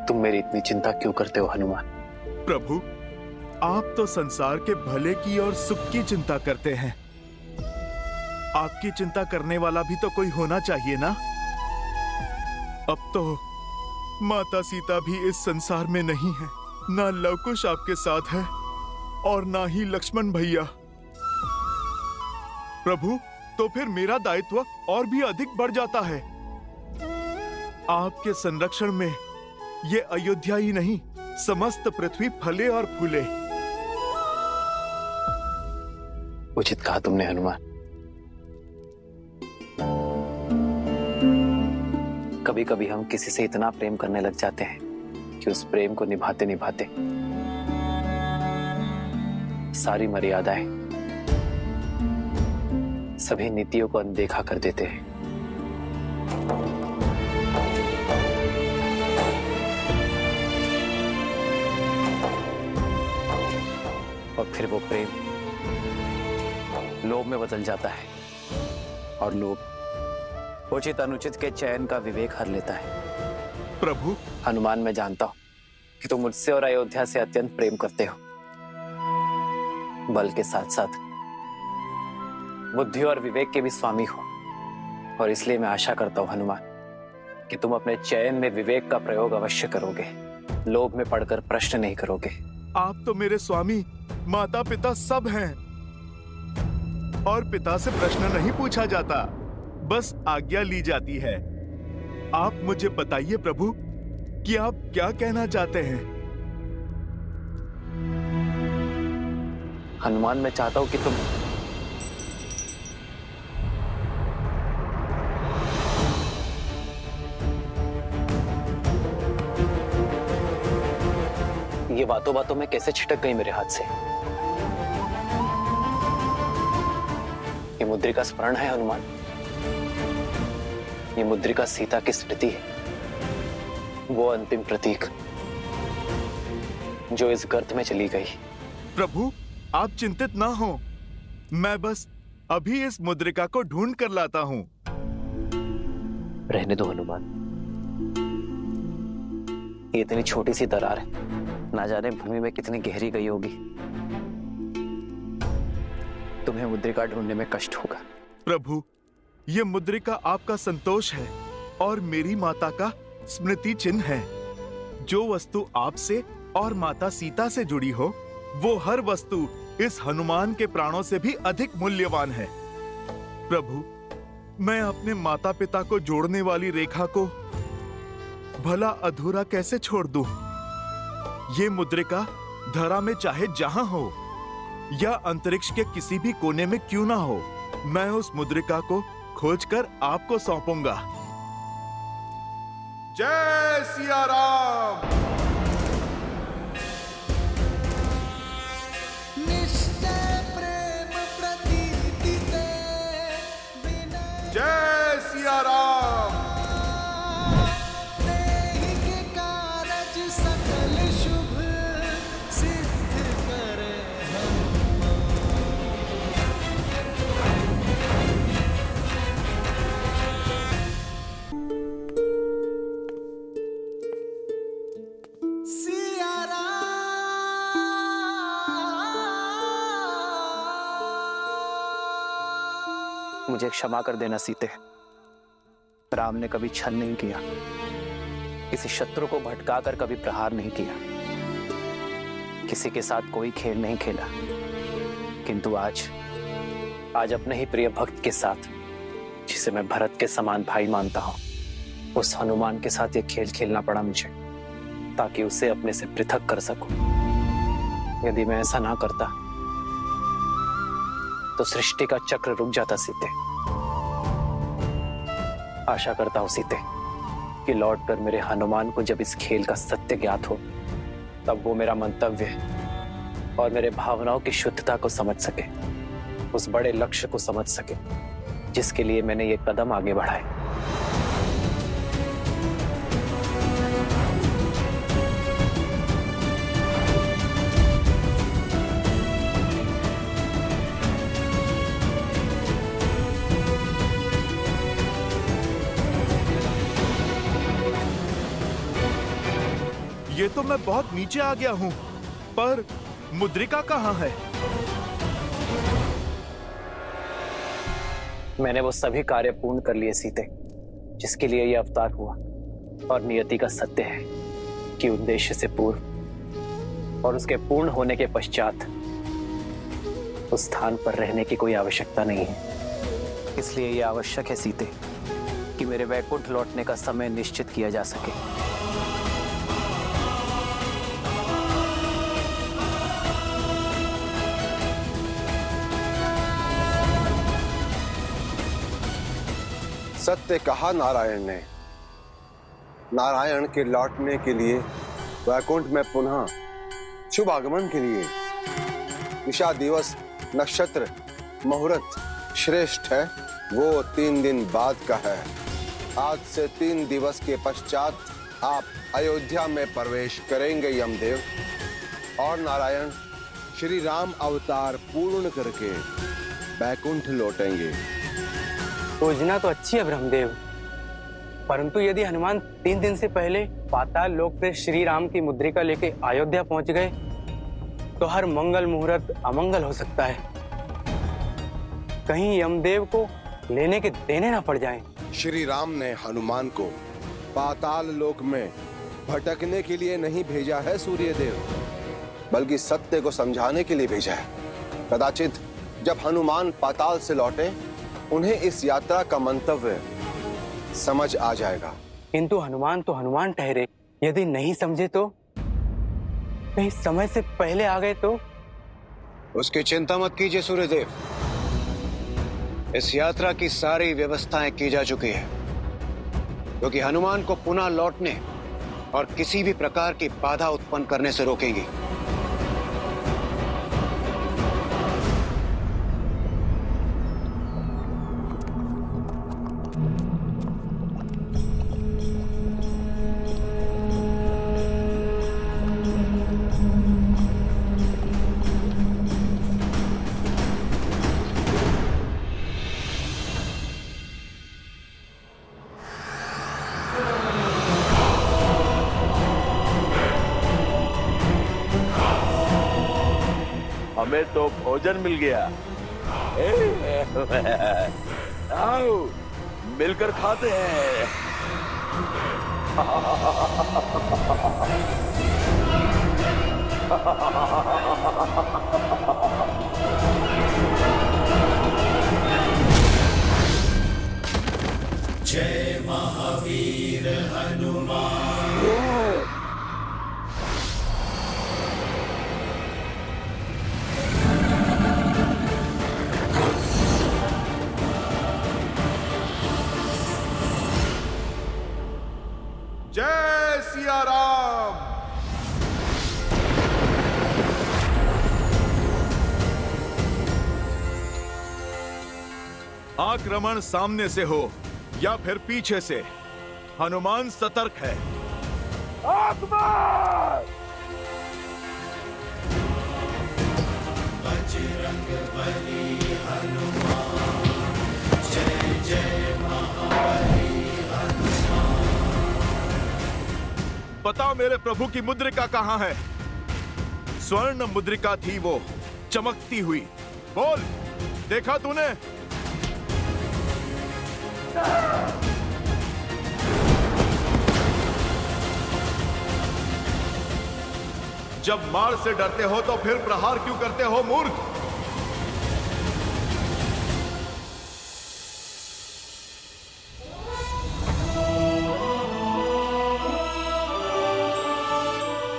तुम मेरी इतनी चिंता क्यों करते हो हनुमान? प्रभु, आप तो संसार के भले की और सुख की चिंता करते हैं। आपकी चिंता करने वाला भी तो कोई होना चाहिए ना। अब तो माता सीता भी इस संसार में नहीं है, ना लवकुश आपके साथ है और ना ही लक्ष्मण भैया। प्रभु, तो फिर मेरा दायित्व और भी अधिक बढ़ जाता है। आपके संरक्षण में ये अयोध्या ही नहीं, समस्त पृथ्वी फले और फूले। उचित कहा तुमने हनुमान। कभी कभी हम किसी से इतना प्रेम करने लग जाते हैं कि उस प्रेम को निभाते निभाते सारी मर्यादाएं, सभी नीतियों को अनदेखा कर देते हैं। और फिर वो प्रेम लोभ में बदल जाता है और लोभ उचित अनुचित के चयन का विवेक हर लेता है। प्रभु, हनुमान, मैं जानता हूं कि तुम मुझसे और अयोध्या से अत्यंत प्रेम करते हो। बल के साथ साथ बुद्धि और विवेक के भी स्वामी हो, और इसलिए मैं आशा करता हूं हनुमान कि तुम अपने चयन में विवेक का प्रयोग अवश्य करोगे, लोभ में पड़कर प्रश्न नहीं करोगे। आप तो मेरे स्वामी, माता पिता सब हैं, और पिता से प्रश्न नहीं पूछा जाता, बस आज्ञा ली जाती है। आप मुझे बताइए प्रभु कि आप क्या कहना चाहते हैं। हनुमान, मैं चाहता हूं कि तुम ये बातों बातों में कैसे छिटक गई मेरे हाथ से। ये मुद्रिका स्मरण है हनुमान, ये मुद्रिका सीता की स्मृति है, वो अंतिम प्रतीक जो इस गर्त में चली गई। प्रभु, आप चिंतित ना हो, मैं बस अभी इस मुद्रिका को ढूंढ कर लाता हूं। रहने दो हनुमान, ये इतनी छोटी सी दरार है, ना जाने भूमि में कितनी गहरी गई होगी। तुम्हें मुद्रिका ढूंढने में कष्ट होगा। प्रभु, ये मुद्रिका आपका संतोष है और मेरी माता का स्मृति चिन्ह है। जो वस्तु आपसे और माता सीता से जुड़ी हो, वो हर वस्तु इस हनुमान के प्राणों से भी अधिक मूल्यवान है। प्रभु, मैं अपने माता पिता को जोड़ने वाली रेखा को भला अधूरा कैसे छोड़ दूं? ये मुद्रिका धरा में चाहे जहां हो या अंतरिक्ष के किसी भी कोने में क्यों ना हो, मैं उस मुद्रिका को खोजकर आपको सौंपूंगा। जय सिया राम। जय सिया राम। मुझे क्षमा कर देना सीते, राम ने कभी छल नहीं किया, किसी शत्रु को भटकाकर कभी प्रहार नहीं किया, किसी के साथ कोई खेल नहीं खेला, किंतु आज अपने ही प्रिय भक्त के साथ, जिसे मैं भरत के समान भाई मानता हूं, उस हनुमान के साथ ये खेल खेलना पड़ा मुझे, ताकि उसे अपने से पृथक कर सकूं। यदि मैं ऐसा ना करता तो सृष्टि का चक्र रुक जाता सीते। आशा करता हूं सीते कि लौटकर मेरे हनुमान को जब इस खेल का सत्य ज्ञात हो, तब वो मेरा मंतव्य और मेरे भावनाओं की शुद्धता को समझ सके, उस बड़े लक्ष्य को समझ सके जिसके लिए मैंने ये कदम आगे बढ़ाए। ये तो मैं बहुत नीचे आ गया हूँ, पर मुद्रिका कहाँ है? मैंने वो सभी कार्य पूर्ण कर लिए सीते, जिसके लिए यह अवतार हुआ। और नियति का सत्य है कि उद्देश्य से पूर्व और उसके पूर्ण होने के पश्चात उस स्थान पर रहने की कोई आवश्यकता नहीं है। इसलिए यह आवश्यक है सीते कि मेरे वैकुंठ लौटने का समय निश्चित किया जा सके। सत्य कहा नारायण ने। नारायण के लौटने के लिए वैकुंठ में पुनः शुभ आगमन के लिए दिशा दिवस नक्षत्र मुहूर्त श्रेष्ठ है, वो 3 दिन बाद का है। आज से 3 दिवस के पश्चात आप अयोध्या में प्रवेश करेंगे यमदेव, और नारायण श्री राम अवतार पूर्ण करके वैकुंठ लौटेंगे। योजना तो अच्छी है ब्रह्मदेव, परंतु यदि हनुमान 3 दिन से पहले पाताल लोक से श्री राम की मुद्रिका लेके अयोध्या पहुंच गए तो हर मंगल मुहूर्त अमंगल हो सकता है। कहीं यमदेव को लेने के देने ना पड़ जाएं। श्री राम ने हनुमान को पाताल लोक में भटकने के लिए नहीं भेजा है सूर्यदेव, बल्कि सत्य को समझाने के लिए भेजा है। कदाचित जब हनुमान पाताल से लौटे उन्हें इस यात्रा का मंतव्य समझ आ जाएगा। किंतु हनुमान तो हनुमान ठहरे, यदि नहीं समझे तो, कहीं समय से पहले आ गए तो? उसकी चिंता मत कीजिए सूर्यदेव, इस यात्रा की सारी व्यवस्थाएं की जा चुकी है, क्योंकि हनुमान को पुनः लौटने और किसी भी प्रकार की बाधा उत्पन्न करने से रोकेंगी। हमें तो भोजन मिल गया। आओ मिलकर खाते हैं। जय महावीर हनुमान। जय सिया राम। आक्रमण सामने से हो या फिर पीछे से, हनुमान सतर्क है। बजरंग बली हनुमान, जय जय महाबली हनुमान। बताओ मेरे प्रभु की मुद्रिका कहाँ है? स्वर्ण मुद्रिका थी वो, चमकती हुई। बोल, देखा तूने? जब मार से डरते हो तो फिर प्रहार क्यों करते हो मूर्ख?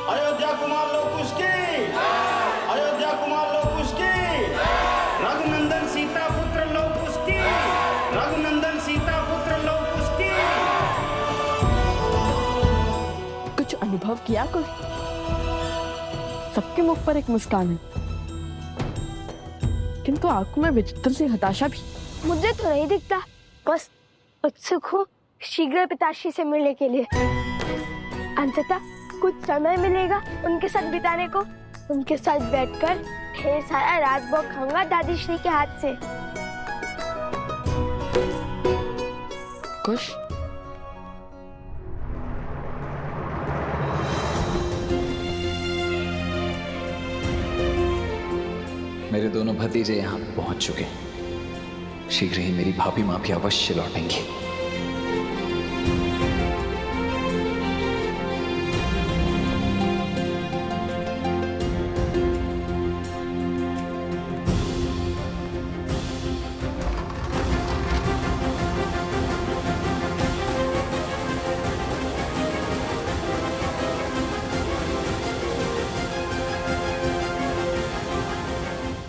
अयोध्या कुमार लोकुश की, अयोध्या कुमार लोकुश की, रघुनंदन सीता पुत्र लोकुश की, रघुनंदन सीता पुत्र लोकुश की। कुछ अनुभव किया कुछ? सबके मुख पर एक मुस्कान है, किंतु आंखों में विचित्र सी हताशा भी। मुझे तो नहीं दिखता, बस उत्सुक हूँ शीघ्र पिताश्री से मिलने के लिए। अंततः कुछ समय मिलेगा उनके साथ बिताने को। उनके साथ बैठकर ढेर सारा राजभोग खाऊंगा दादी श्री के हाथ से। कुछ मेरे दोनों भतीजे यहाँ पहुंच चुके हैं। शीघ्र ही मेरी भाभी माँ भी अवश्य लौटेंगी।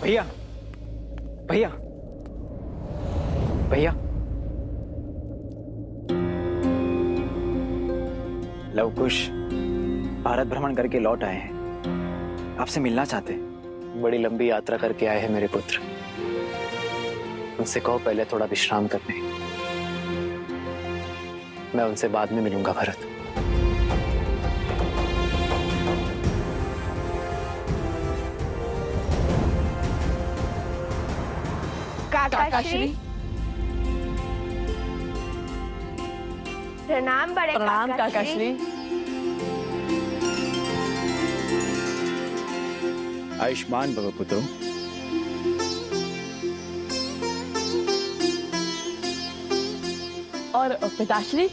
भैया भैया भैया, लवकुश भारत भ्रमण करके लौट आए हैं, आपसे मिलना चाहते हैं। बड़ी लंबी यात्रा करके आए हैं मेरे पुत्र। उनसे कहो पहले थोड़ा विश्राम करने। मैं उनसे बाद में मिलूंगा भरत। काकाश्री, प्रणाम बड़े प्रणाम काकाश्री। आयुष्मान भव पुत्रों। और पिताश्री?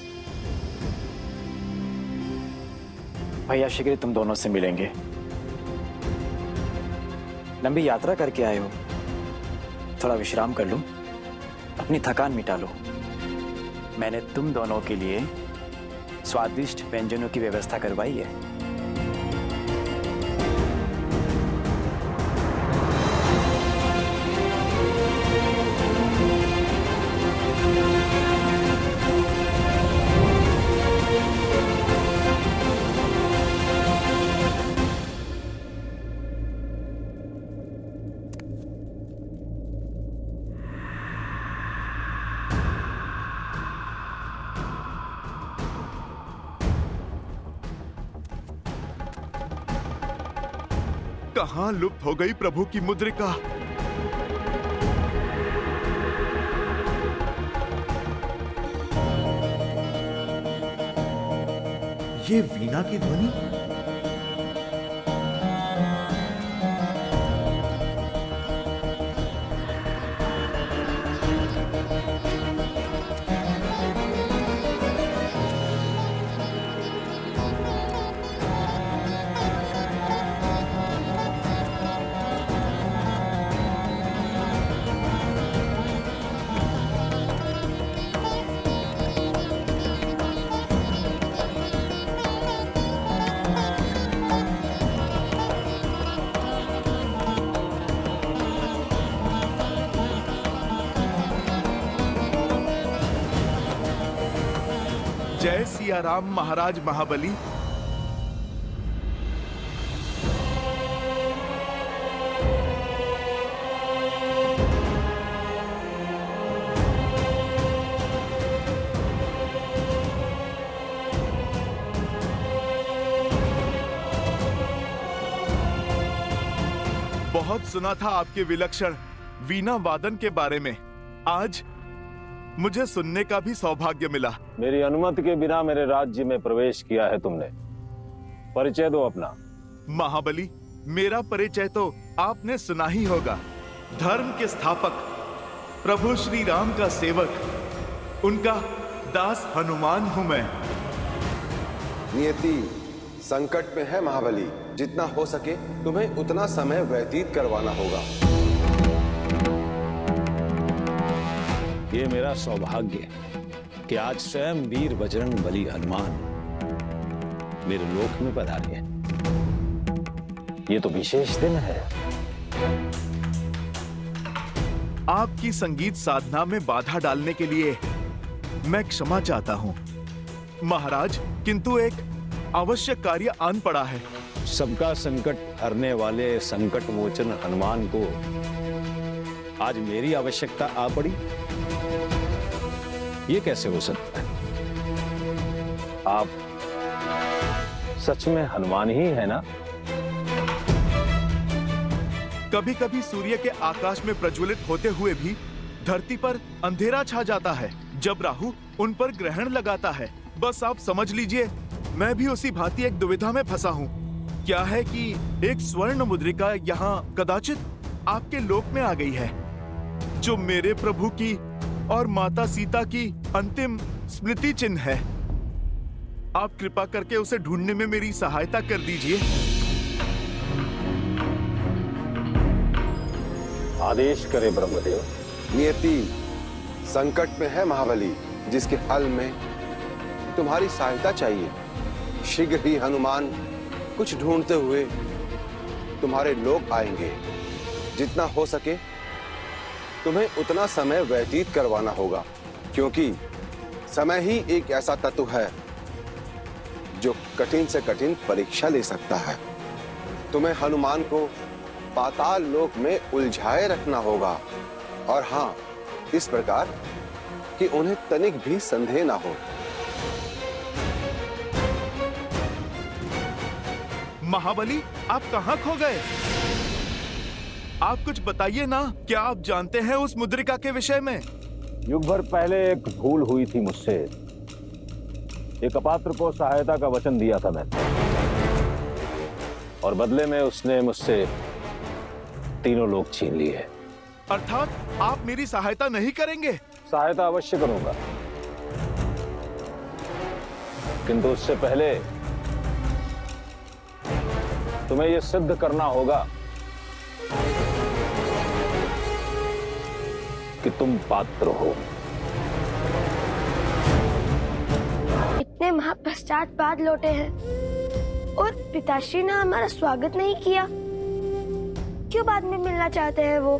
भैया शीघ्र तुम दोनों से मिलेंगे। लंबी यात्रा करके आए हो, थोड़ा विश्राम कर लो, अपनी थकान मिटा लो। मैंने तुम दोनों के लिए स्वादिष्ट व्यंजनों की व्यवस्था करवाई है। कहां लुप्त हो गई प्रभु की मुद्रिका? ये वीणा की ध्वनि? जय सिया राम महाराज महाबली। बहुत सुना था आपके विलक्षण वीणा वादन के बारे में। आज मुझे सुनने का भी सौभाग्य मिला। मेरी अनुमति के बिना मेरे राज्य में प्रवेश किया है तुमने। परिचय दो अपना। महाबली, मेरा परिचय तो आपने सुना ही होगा। धर्म के स्थापक प्रभु श्री राम का सेवक, उनका दास हनुमान हूं मैं। नियति संकट में है महाबली। जितना हो सके तुम्हें उतना समय व्यतीत करवाना होगा। ये मेरा सौभाग्य है कि आज स्वयं वीर बजरंग बली हनुमान मेरे लोक में पधारे हैं। ये तो विशेष दिन है। आपकी संगीत साधना में बाधा डालने के लिए मैं क्षमा चाहता हूं महाराज, किंतु एक आवश्यक कार्य आन पड़ा है। सबका संकट हरने वाले संकट मोचन हनुमान को आज मेरी आवश्यकता आ पड़ी। ये कैसे हो सकता है? आप सच में हनुमान ही है ना? कभी कभी सूर्य के आकाश में प्रज्वलित होते हुए भी धरती पर अंधेरा छा जाता है जब राहु उन पर ग्रहण लगाता है। बस आप समझ लीजिए, मैं भी उसी भांति एक दुविधा में फंसा हूँ। क्या है कि एक स्वर्ण मुद्रिका यहाँ कदाचित आपके लोक में आ गई है, जो मेरे प्रभु की और माता सीता की अंतिम स्मृति चिन्ह है। आप कृपा करके उसे ढूंढने में मेरी सहायता कर दीजिए। आदेश करे ब्रह्मदेव। नियति संकट में है महाबली, जिसके हल में तुम्हारी सहायता चाहिए। शीघ्र ही हनुमान कुछ ढूंढते हुए तुम्हारे लोग आएंगे। जितना हो सके तुम्हें उतना समय व्यतीत करवाना होगा, क्योंकि समय ही एक ऐसा तत्व है जो कठिन से कठिन परीक्षा ले सकता है। तुम्हें हनुमान को पाताल लोक में उलझाए रखना होगा, और हाँ, इस प्रकार कि उन्हें तनिक भी संदेह ना हो। महाबली, आप कहाँ खो गए? आप कुछ बताइए ना, क्या आप जानते हैं उस मुद्रिका के विषय में? युग भर पहले एक भूल हुई थी मुझसे। एक अपात्र को सहायता का वचन दिया था मैंने, और बदले में उसने मुझसे तीनों लोग छीन लिए। अर्थात आप मेरी सहायता नहीं करेंगे? सहायता अवश्य करूंगा, किंतु उससे पहले तुम्हें यह सिद्ध करना होगा कि तुम पात्र हो। इतने माह पश्चात बाद लौटे हैं और पिताश्री ने हमारा स्वागत नहीं किया। क्यों बाद में मिलना चाहते हैं वो?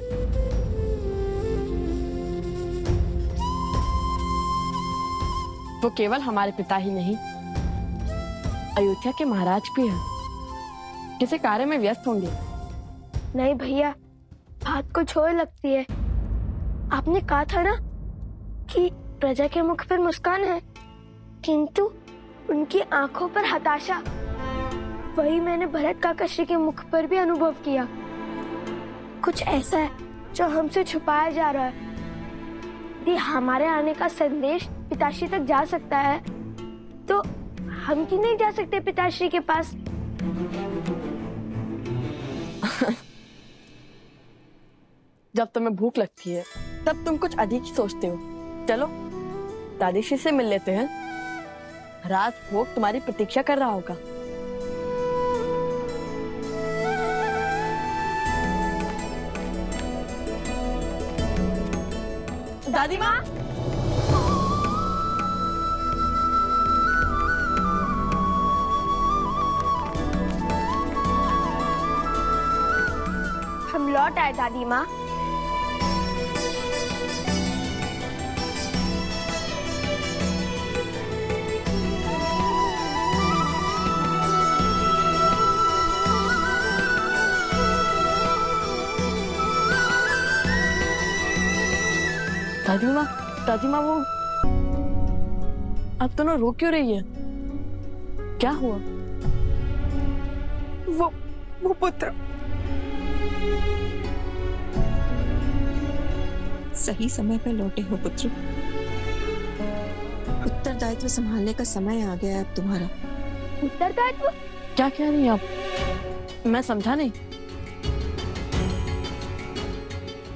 वो केवल हमारे पिता ही नहीं, अयोध्या के महाराज भी हैं। किसी कार्य में व्यस्त होंगे। नहीं भैया, बात कुछ और लगती है। आपने कहा था ना कि प्रजा के मुख पर मुस्कान है, किंतु उनकी आंखों पर हताशा। वही मैंने भरत काका श्री के मुख पर भी अनुभव किया। कुछ ऐसा है जो हमसे छुपाया जा रहा है। यदि हमारे आने का संदेश पिताश्री तक जा सकता है, तो हम क्यों नहीं जा सकते पिताश्री के पास? जब तुम्हें भूख लगती है तब तुम कुछ अधिक ही सोचते हो। चलो दादीश्री से मिल लेते हैं। राज भोग तुम्हारी प्रतीक्षा कर रहा होगा। दादी माँ, हम लौट आए दादी माँ। दादी माँ वो अब दोनों रो क्यों रही है? क्या हुआ? वो पुत्र सही समय पर लौटे हो पुत्र। उत्तरदायित्व संभालने का समय आ गया है अब तुम्हारा। उत्तरदायित्व? क्या कह रही हैं आप? मैं समझा नहीं।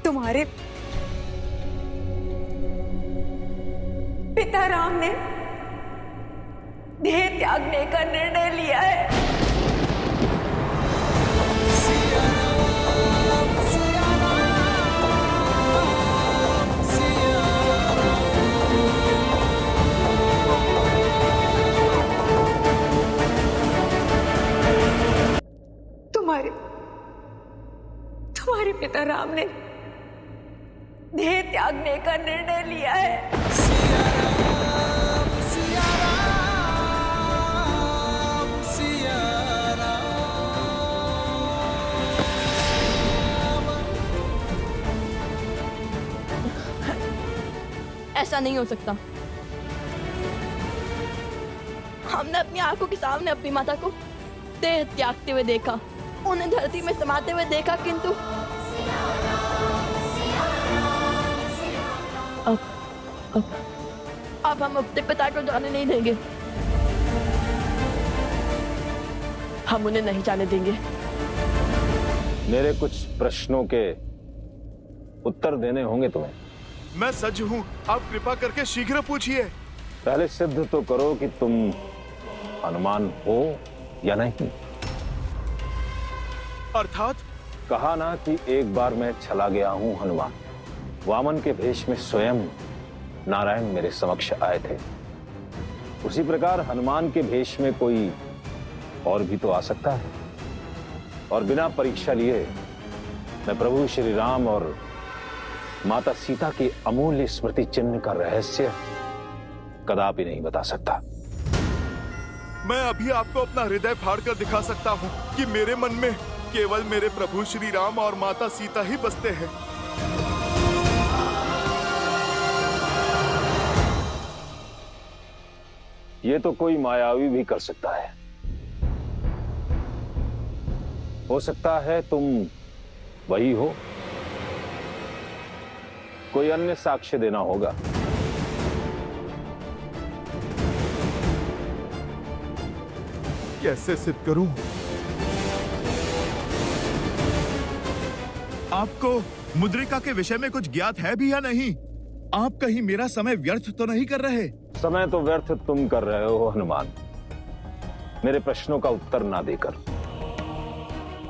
तुम्हारे पिता राम ने देह त्यागने का निर्णय लिया है। तुम्हारे पिता राम ने देह त्यागने का निर्णय लिया है। ऐसा नहीं हो सकता। हमने अपनी आंखों के सामने अपनी माता को देह त्यागते हुए देखा, उन्हें धरती में समाते हुए देखा, किंतु अब हम अपने पिता को जाने नहीं देंगे। हम उन्हें नहीं जाने देंगे। मेरे कुछ प्रश्नों के उत्तर देने होंगे तुम्हें। मैं सज्ज हूँ, आप कृपा करके शीघ्र पूछिए। पहले सिद्ध तो करो कि तुम हनुमान हो या नहीं। अर्थात? कहा ना कि एक बार मैं चला गया हूं हनुमान। वामन के भेष में स्वयं नारायण मेरे समक्ष आए थे। उसी प्रकार हनुमान के भेष में कोई और भी तो आ सकता है, और बिना परीक्षा लिए मैं प्रभु श्री राम और माता सीता की अमूल्य स्मृति चिन्ह का रहस्य कदापि नहीं बता सकता। मैं अभी आपको अपना हृदय फाड़ कर दिखा सकता हूँ कि मेरे मन में केवल मेरे प्रभु श्री राम और माता सीता ही बसते हैं। ये तो कोई मायावी भी कर सकता है। हो सकता है तुम वही हो, कोई अन्य साक्ष्य देना होगा। कैसे सिद्ध करूं? आपको मुद्रिका के विषय में कुछ ज्ञात है भी या नहीं? आप कहीं मेरा समय व्यर्थ तो नहीं कर रहे? समय तो व्यर्थ तुम कर रहे हो हनुमान, मेरे प्रश्नों का उत्तर ना देकर।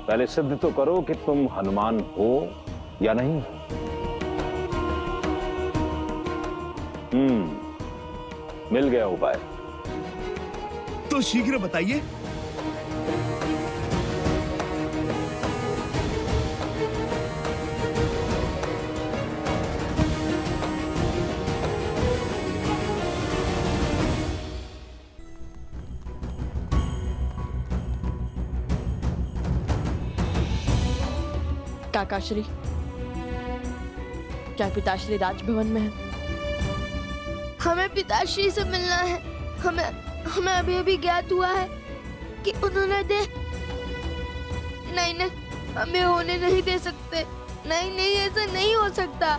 पहले सिद्ध तो करो कि तुम हनुमान हो या नहीं। मिल गया उपाय। तो शीघ्र बताइए। काकाश्री, क्या पिताश्री राजभवन में है? हमें पिताश्री से मिलना है। हमें अभी अभी ज्ञात हुआ है कि उन्होंने नहीं, हमें होने नहीं दे सकते। नहीं, ऐसा नहीं हो सकता।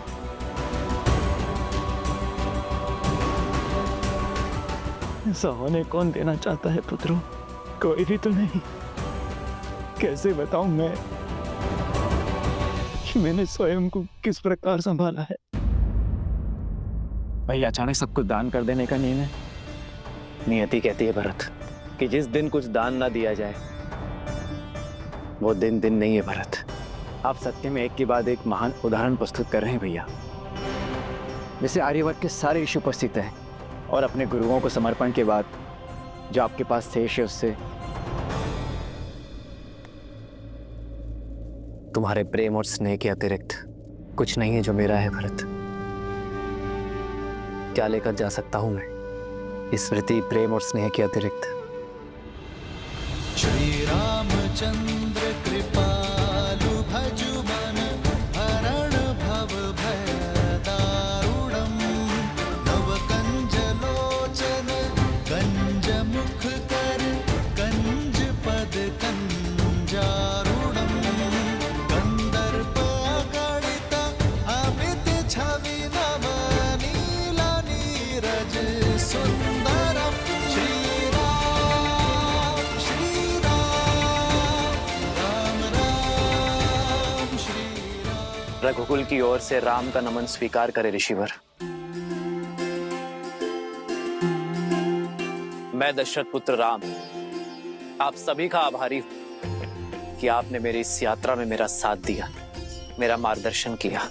ऐसा होने कौन देना चाहता है पुत्रों? कोई भी तो नहीं। कैसे बताऊं मैं कि मैंने स्वयं को किस प्रकार संभाला है? भाई अचानक सब कुछ दान कर देने का निर्णय। नियति कहती है भरत कि जिस दिन कुछ दान ना दिया जाए वो दिन नहीं है भरत। आप सत्य में एक के बाद एक महान उदाहरण प्रस्तुत कर रहे हैं भैया। जैसे आर्यवर्त के सारे ऋषि उपस्थित हैं और अपने गुरुओं को समर्पण के बाद जो आपके पास शेष है उससे तुम्हारे प्रेम और स्नेह के अतिरिक्त कुछ नहीं है जो मेरा है भरत। क्या लेकर जा सकता हूं मैं स्मृति, प्रेम और स्नेह के अतिरिक्त? श्री रामचंद्र कृपालु भजु मन हरण भव भय दारुणम नव कंज लोचन कंज मुख कर कंज पद कंजारुणम कंदर्प अगणित अमित छवि नव नील नीरज सुंदरम श्री राम राम राम श्री राम। रघुकुल की ओर से राम का नमन स्वीकार करे ऋषिवर। मैं दशरथ पुत्र राम आप सभी का आभारी हूं कि आपने मेरी इस यात्रा में मेरा साथ दिया, मेरा मार्गदर्शन किया।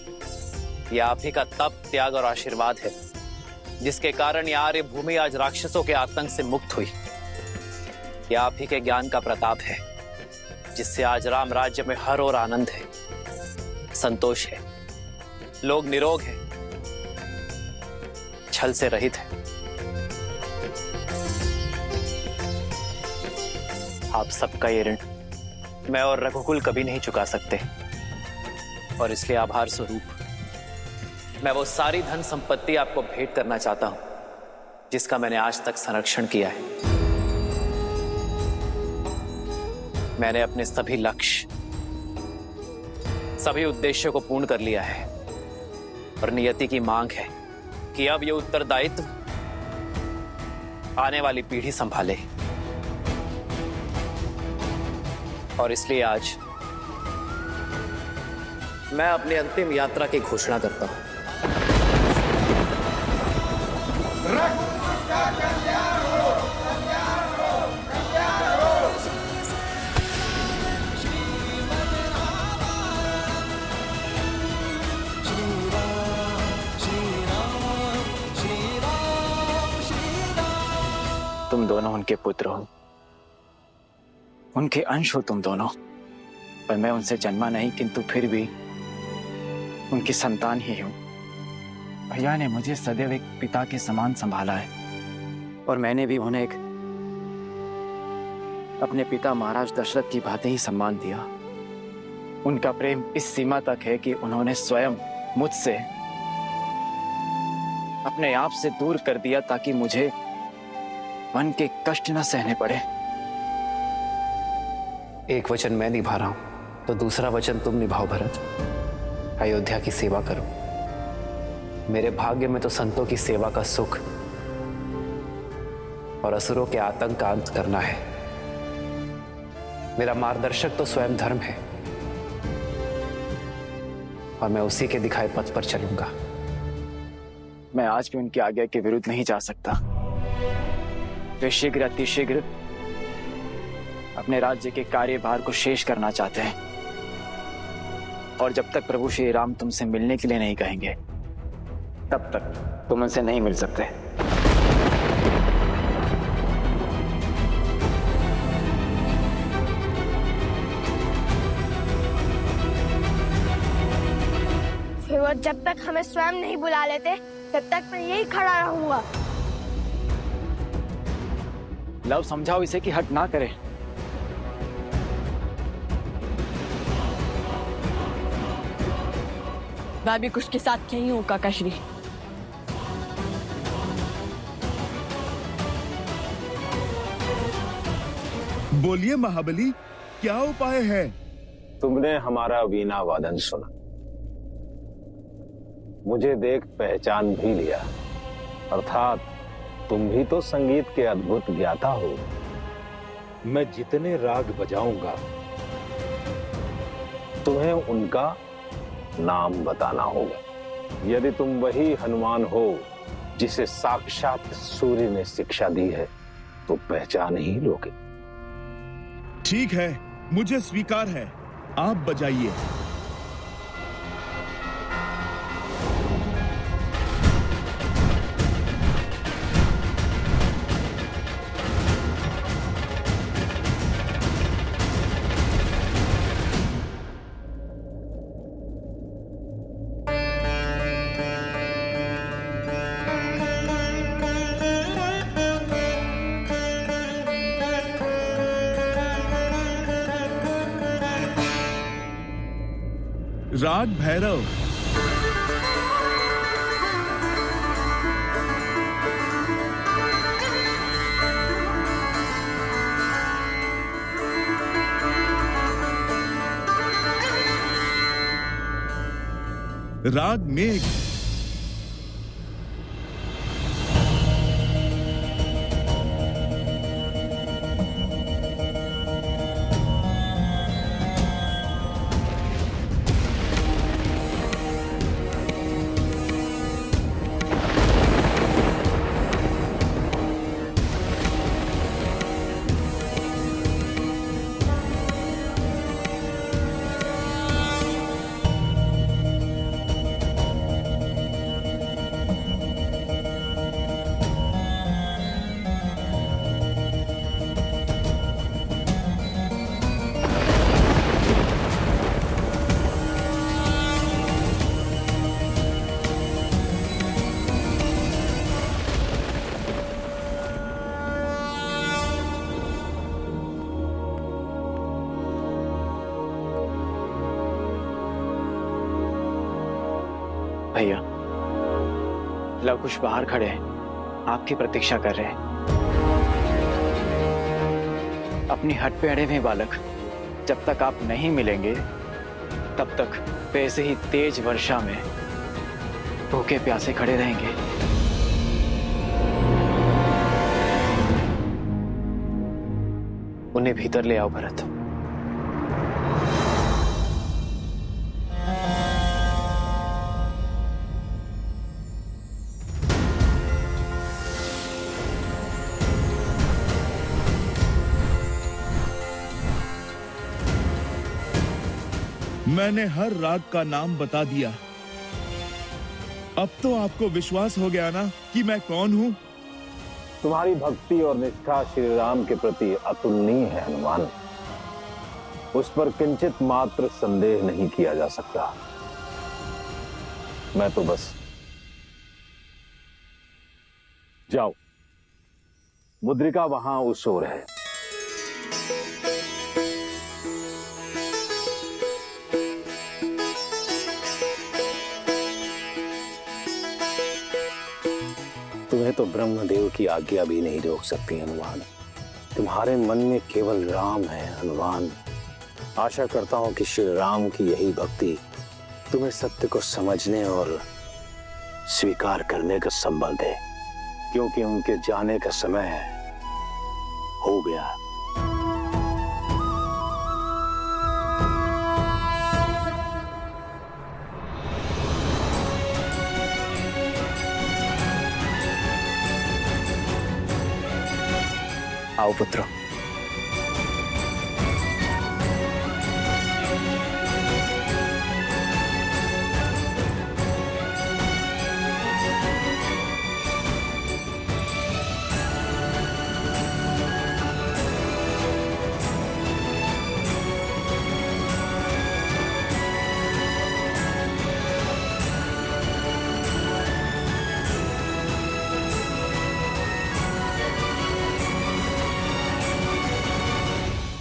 यह आप ही का तप, त्याग और आशीर्वाद है जिसके कारण यह आर्य भूमि आज राक्षसों के आतंक से मुक्त हुई। यह आप ही के ज्ञान का प्रताप है जिससे आज राम राज्य में हर ओर आनंद है, संतोष है, लोग निरोग हैं, छल से रहित है। आप सबका ये ऋण मैं और रघुकुल कभी नहीं चुका सकते और इसलिए आभार स्वरूप मैं वो सारी धन संपत्ति आपको भेंट करना चाहता हूं जिसका मैंने आज तक संरक्षण किया है। मैंने अपने सभी लक्ष्य, सभी उद्देश्यों को पूर्ण कर लिया है और नियति की मांग है कि अब ये उत्तरदायित्व आने वाली पीढ़ी संभाले। और इसलिए आज मैं अपनी अंतिम यात्रा की घोषणा करता हूं। तुम दोनों उनके पुत्र हो, उनके अंश हो तुम दोनों, पर मैं उनसे जन्मा नहीं, किंतु फिर भी उनकी संतान ही हूं। भैया ने मुझे सदैव एक पिता के समान संभाला है और मैंने भी उन्हें एक अपने पिता महाराज दशरथ की भांति ही सम्मान दिया। उनका प्रेम इस सीमा तक है कि उन्होंने स्वयं मुझसे अपने आप से दूर कर दिया ताकि मुझे मन के कष्ट न सहने पड़े। एक वचन मैं निभा रहा हूं तो दूसरा वचन तुम निभाओ भरत। अयोध्या की सेवा करो। मेरे भाग्य में तो संतों की सेवा का सुख और असुरों के आतंक का अंत करना है। मेरा मार्गदर्शक तो स्वयं धर्म है और मैं उसी के दिखाए पथ पर चलूंगा। मैं आज भी उनकी आज्ञा के विरुद्ध नहीं जा सकता। वे शीघ्र अतिशीघ्र अपने राज्य के कार्यभार को शेष करना चाहते हैं और जब तक प्रभु श्री राम तुमसे मिलने के लिए नहीं कहेंगे तब तक तुम उनसे नहीं मिल सकते। फिर वो जब तक हमें स्वयं नहीं बुला लेते तब तक मैं यही खड़ा रहूंगा। लव, समझाओ इसे कि हट ना करे। मैं भी कुछ के साथ यही हूँ काका श्री। बोलिए महाबली, क्या उपाय है? तुमने हमारा वीणा वादन सुना, मुझे देख पहचान भी लिया, अर्थात तुम भी तो संगीत के अद्भुत ज्ञाता हो। मैं जितने राग बजाऊंगा तुम्हें उनका नाम बताना होगा। यदि तुम वही हनुमान हो जिसे साक्षात सूर्य ने शिक्षा दी है तो पहचान ही लोगे। ठीक है, मुझे स्वीकार है, आप बजाइए। राग भैरव। राग मेघ। भैया, लव कुश बाहर खड़े हैं, आपकी प्रतीक्षा कर रहे हैं। अपनी हट पे अड़े हुए बालक, जब तक आप नहीं मिलेंगे तब तक वैसे ही तेज वर्षा में भूखे प्यासे खड़े रहेंगे। उन्हें भीतर ले आओ भरत। मैंने हर राग का नाम बता दिया। अब तो आपको विश्वास हो गया ना कि मैं कौन हूं? तुम्हारी भक्ति और निष्ठा श्री राम के प्रति अतुलनीय है हनुमान। उस पर किंचित मात्र संदेह नहीं किया जा सकता। मैं तो बस जाओ, मुद्रिका वहां उस ओर है। तुम्हें तो ब्रह्मदेव की आज्ञा भी नहीं रोक सकती हनुमान। तुम्हारे मन में केवल राम है हनुमान। आशा करता हूं कि श्री राम की यही भक्ति तुम्हें सत्य को समझने और स्वीकार करने का संबल दे, क्योंकि उनके जाने का समय हो गया। आओ पुत्र।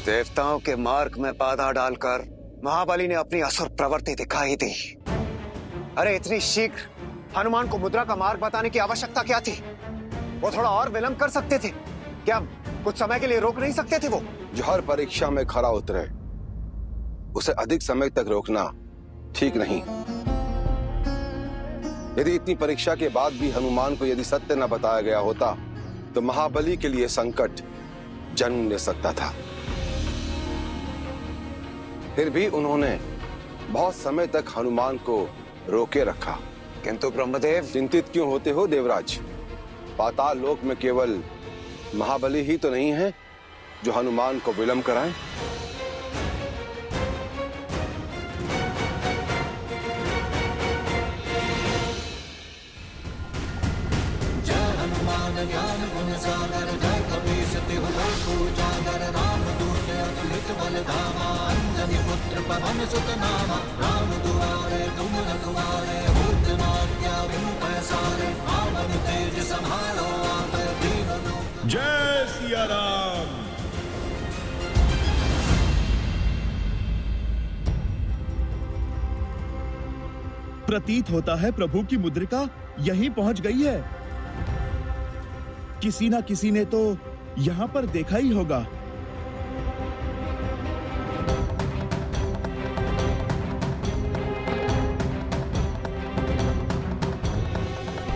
देवताओं के मार्ग में बाधा डालकर महाबली ने अपनी असुर प्रवृत्ति दिखाई दी। अरे इतनी शीघ्र हनुमान को मुद्रा का मार्ग बताने की आवश्यकता क्या थी? वो थोड़ा और विलंब कर सकते थे क्या? कुछ समय के लिए रोक नहीं सकते थे वो? जो हर परीक्षा में खरा उतरे उसे अधिक समय तक रोकना ठीक नहीं। यदि इतनी परीक्षा के बाद भी हनुमान को यदि सत्य न बताया गया होता तो महाबली के लिए संकट जन्म ले सकता था। फिर भी उन्होंने बहुत समय तक हनुमान को रोके रखा। किंतु ब्रह्मदेव, चिंतित क्यों होते हो देवराज? पाताल लोक में केवल महाबली ही तो नहीं है जो हनुमान को विलंब कराएं। जय हनुमान ज्ञान गुण सागर, जय कपीस तिहु लोक उजागर, राम दूत अतुलित बल धामा, अंजनी पुत्र पवन सुत नामा, राम दुआरे तुम रखवारे, होत न आज्ञा बिनु पैसारे, रावण तेज संहारो आप दीन। जय सिया राम। प्रतीत होता है प्रभु की मुद्रिका यहीं पहुंच गई है। किसी ना किसी ने तो यहां पर देखा ही होगा।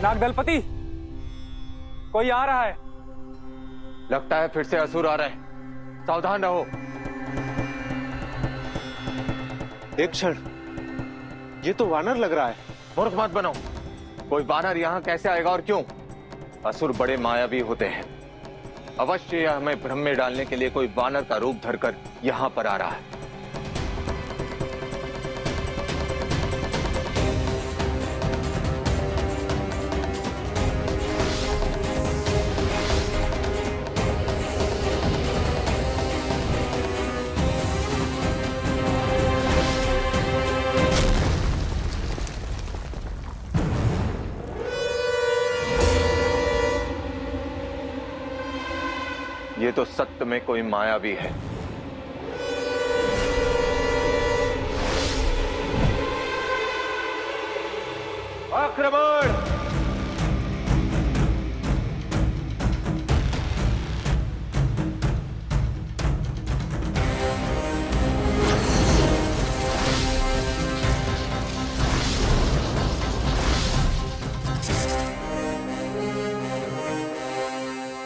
नागदलपति, कोई आ रहा है। लगता है फिर से असुर आ रहे हैं, सावधान रहो। एक क्षण, ये तो वानर लग रहा है। मूर्ख मत बनो। कोई वानर यहाँ कैसे आएगा और क्यों? असुर बड़े मायावी होते हैं। अवश्य यह हमें भ्रम में डालने के लिए कोई वानर का रूप धरकर यहाँ पर आ रहा है। ये तो सत्य में कोई मायावी है। आक्रमण!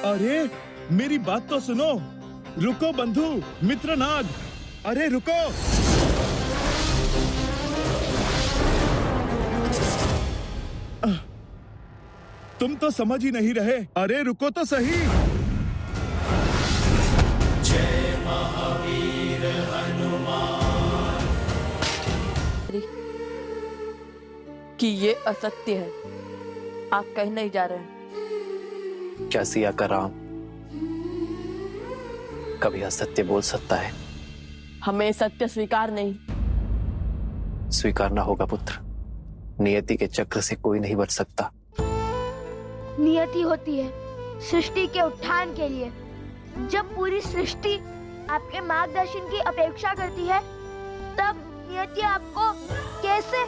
अरे मेरी बात तो सुनो। रुको बंधु मित्र नाग, अरे रुको। तुम तो समझ ही नहीं रहे। अरे रुको तो सही। जय महावीर हनुमान, कि ये असत्य है। आप कहीं नहीं जा रहे हैं। क्या सिया का राम कभी असत्य बोल सकता है? हमें सत्य स्वीकार नहीं। स्वीकारना होगा पुत्र। नियति के चक्र से कोई नहीं बच सकता। नियति होती है सृष्टि के उत्थान के लिए। जब पूरी सृष्टि आपके मार्गदर्शन की अपेक्षा करती है, तब नियति आपको कैसे?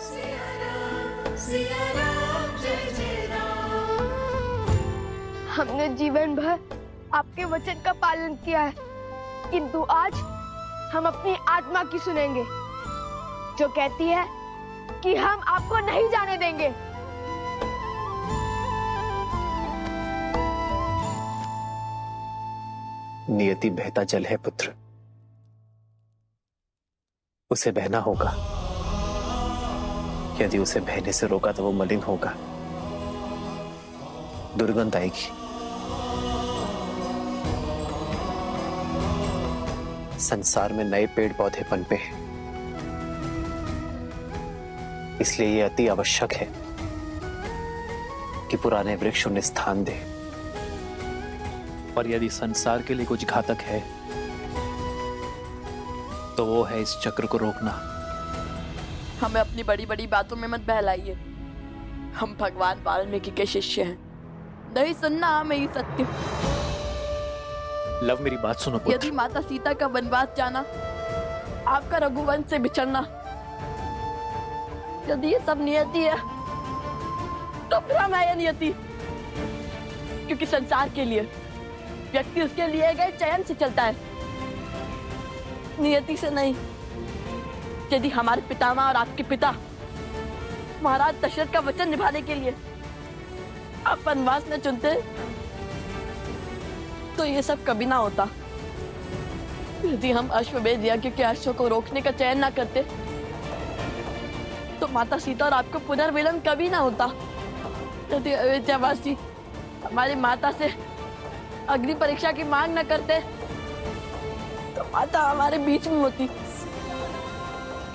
हमने जीवन भर आपके वचन का पालन किया है, किंतु आज हम अपनी आत्मा की सुनेंगे, जो कहती है कि हम आपको नहीं जाने देंगे। नियति बहता जल है पुत्र, उसे बहना होगा। यदि उसे बहने से रोका तो वो मलिन होगा, दुर्गंध आएगी। संसार में नए पेड़ पौधे पनपे हैं, इसलिए ये अति आवश्यक है कि पुराने वृक्ष उन्हें स्थान दे। और यदि संसार के लिए कुछ घातक है तो वो है इस चक्र को रोकना। हमें अपनी बड़ी बड़ी बातों में मत बहलाइए। हम भगवान वाल्मीकि के शिष्य हैं। नहीं सुनना हमें ये सत्य। लव मेरी बात सुनो पुत्र। यदि माता सीता का वनवास जाना, आपका रघुवंश से बिछड़ना, यदि ये सब नियति है तो फिर हम है नियति। क्योंकि संसार के लिए व्यक्ति उसके लिए गए चयन से चलता है, नियति से नहीं। यदि हमारे पितामह और आपके पिता महाराज दशरथ का वचन निभाने के लिए आप वनवास न चुनते तो ये सब कभी ना होता। यदि हम अश्वमेध यज्ञ के अश्व को रोकने का चयन ना करते तो माता सीता और आपको पुनर्मिलन कभी ना होता। यदि अयोध्यावासी हमारी माता से अग्नि परीक्षा की मांग न करते तो माता हमारे बीच में होती।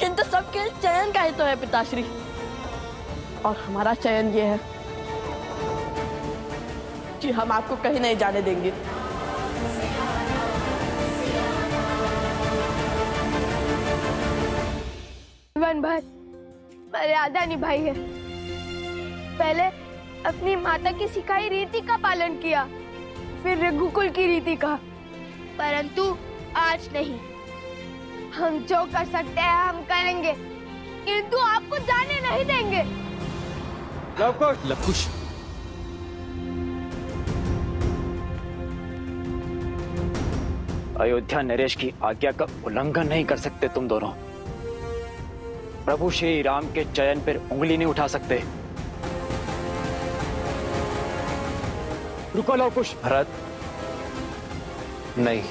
किंतु सबके चयन का ही तो है पिताश्री, और हमारा चयन ये है कि हम आपको कहीं नहीं जाने देंगे। जीवन भर मर्यादा निभाई है। पहले अपनी माता की सिखाई रीति का पालन किया, फिर रघुकुल की रीति का, परंतु आज नहीं। हम जो कर सकते हैं हम करेंगे, किंतु आपको जाने नहीं देंगे। लवकुश, अयोध्या नरेश की आज्ञा का उल्लंघन नहीं कर सकते तुम दोनों। प्रभु श्री राम के चयन पर उंगली नहीं उठा सकते। रुको लवकुश। भरत, नहीं,